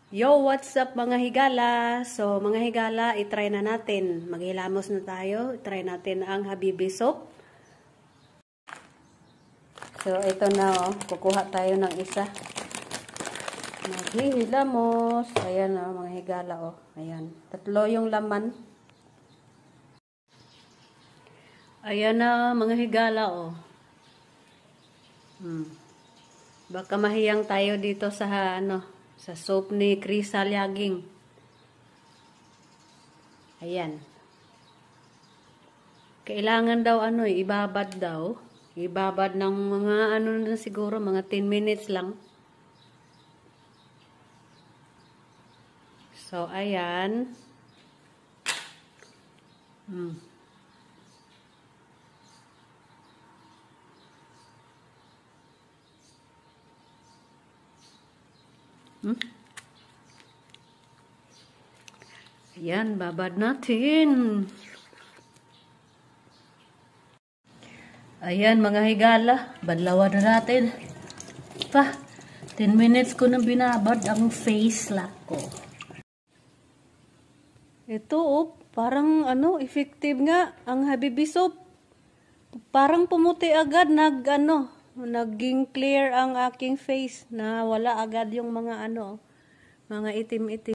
Yo, what's up mga higala? So, mga higala, itry na natin. Maghilamos na tayo. Itry natin ang Habibi soap. So, ito na oh. Kukuha tayo ng isa. Maghihilamos. Ayan oh, mga higala oh. Ayan. 3 yung laman. Ayan na mga higala oh. Baka mahiyang tayo dito sa sa soap ni Krisa Lyaging. Ayan. Kailangan daw ibabad daw. Ibabad ng mga na siguro, mga 10 minutes lang. So, ayan. Ayan, babad natin. Ayan, mga higala. Badlawan na natin. 10 minutes ko na binabad ang face lock ko. Ito, oh, parang effective nga ang Habibi soap. Parang pumuti agad, naging clear ang aking face na wala agad yung mga mga itim-itim.